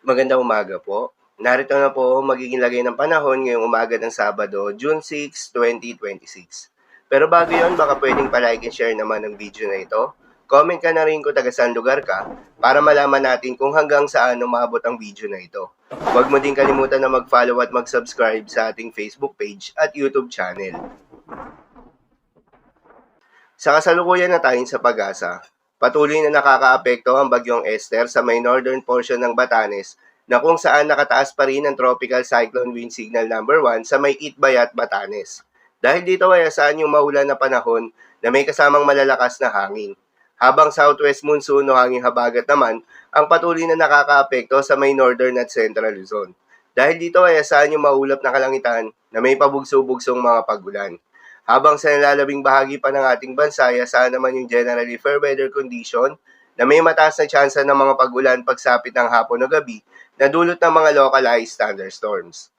Magandang umaga po. Narito na po ang magiging lagay ng panahon ngayong umaga ng Sabado, June 6, 2026. Pero bago yon, baka pwedeng palike and share naman ang video na ito. Comment ka na rin kung taga saan lugar ka para malaman natin kung hanggang saan umabot ang video na ito. Huwag mo din kalimutan na mag-follow at mag-subscribe sa ating Facebook page at YouTube channel. Sa kasalukuyan na tayo sa Pag-asa, patuloy na nakakaapekto ang bagyong Esther sa may northern portion ng Batanes na kung saan nakataas pa rin ang tropical cyclone wind signal number 1 sa may Itbayat, Batanes. Dahil dito ay asahan yung maulan na panahon na may kasamang malalakas na hangin. Habang southwest monsoon o hangin habagat naman ang patuloy na nakakaapekto sa may northern at central Luzon. Dahil dito ay asahan yung maulap na kalangitan na may pabugso-bugsong mga pagulan. Habang sa nalalabing bahagi pa ng ating bansa, asahan naman yung generally fair weather condition na may mataas na tsansa ng mga pag-ulan pagsapit ng hapon o gabi na dulot ng mga localized thunderstorms.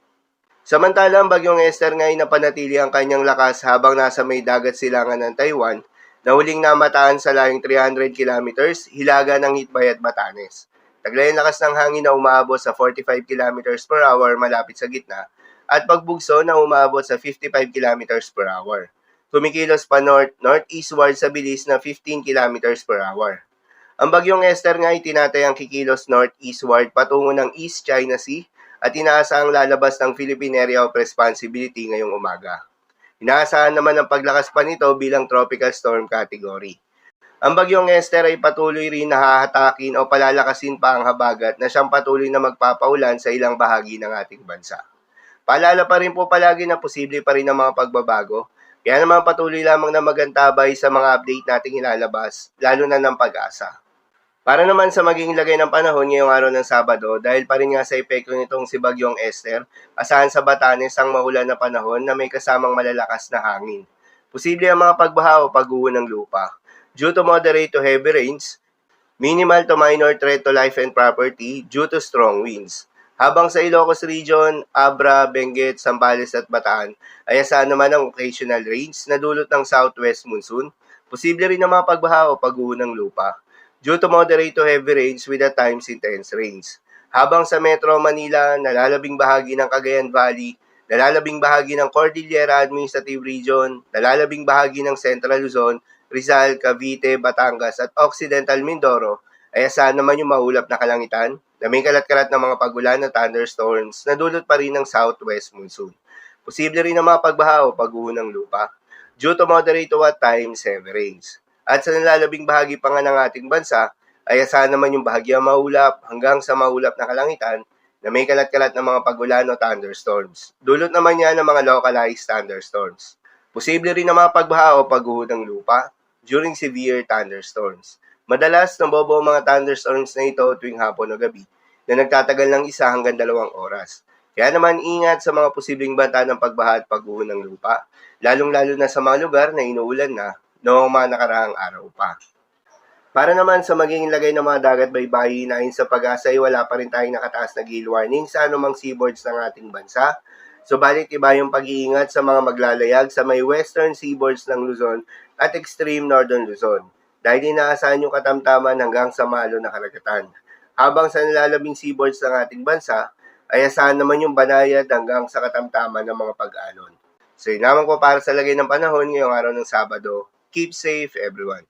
Samantala, ang bagyong Esther ngayon napanatili ang kanyang lakas habang nasa may dagat silangan ng Taiwan na huling namataan sa layong 300 kilometers hilaga ng Itbayat, Batanes. Taglay ang lakas ng hangin na umaabot sa 45 kilometers per hour malapit sa gitna at pagbugso na umaabot sa 55 kilometers per hour. Kumikilos pa north-northeastward sa bilis na 15 kilometers per hour. Ang bagyong Esther nga ay tinatayang kikilos northeastward patungo ng East China Sea at inaasahang lalabas ng Philippine Area of Responsibility ngayong umaga. Inaasahan naman ang paglakas pa nito bilang tropical storm category. Ang bagyong Esther ay patuloy rin na hahatakin o palalakasin pa ang habagat na siyang patuloy na magpapaulan sa ilang bahagi ng ating bansa. Paalala pa rin po palagi na posible pa rin ang mga pagbabago, kaya naman patuloy lamang na magantabay sa mga update nating ilalabas, lalo na ng Pag-asa. Para naman sa magiging lagay ng panahon ngayong araw ng Sabado, dahil pa rin nga sa epekto nitong si Bagyong Esther, asahan sa Batanes ang maulan na panahon na may kasamang malalakas na hangin. Posible ang mga pagbaha o pag-uho ng lupa. Due to moderate to heavy rains, minimal to minor threat to life and property due to strong winds. Habang sa Ilocos Region, Abra, Benguet, Zambales at Bataan ay asahan naman ang occasional rains na dulot ng southwest monsoon. Posible rin ang mga pagbaha o pag-uho ng lupa due to moderate to heavy rains with at times intense rains. Habang sa Metro Manila, nalalabing bahagi ng Cagayan Valley, nalalabing bahagi ng Cordillera Administrative Region, nalalabing bahagi ng Central Luzon, Rizal, Cavite, Batangas at Occidental Mindoro ay asahan naman yung maulap na kalangitan na may kalat-kalat ng mga pagulan at thunderstorms na dulot pa rin ng southwest monsoon. Posible rin ang mga pagbaha o pag-uho ng lupa due to moderate to at times heavy rains. At sa nalalabing bahagi pa nga ng ating bansa, ay asahan naman yung bahagyang maulap hanggang sa maulap na kalangitan na may kalat-kalat ng mga pagulan o thunderstorms. Dulot naman yan ng mga localized thunderstorms. Posible rin ang mga pagbaha o pag-uho ng lupa during severe thunderstorms. Madalas, nabobo ang mga thunderstorms na ito tuwing hapon o gabi na nagtatagal ng 1 hanggang 2 oras. Kaya naman ingat sa mga posibleng banta ng pagbaha at pag-uho ng lupa, lalong-lalo na sa mga lugar na inuulan na noong mga nakaraang araw pa. Para naman sa magiging lagay ng mga dagat baybayin ayon sa Pag-asa ay wala pa rin tayong nakataas na gale warning sa anumang seaboards ng ating bansa. Subalit iba yung pag-iingat sa mga maglalayag sa may western seaboards ng Luzon at extreme northern Luzon dahil inaasahan yung katamtaman hanggang sa malo na karagatan. Habang sa nalalabing seaboards ng ating bansa ay asahan naman yung banayad hanggang sa katamtaman ng mga pag-alon. So yun naman po para sa lagay ng panahon ngayong araw ng Sabado. Keep safe, everyone.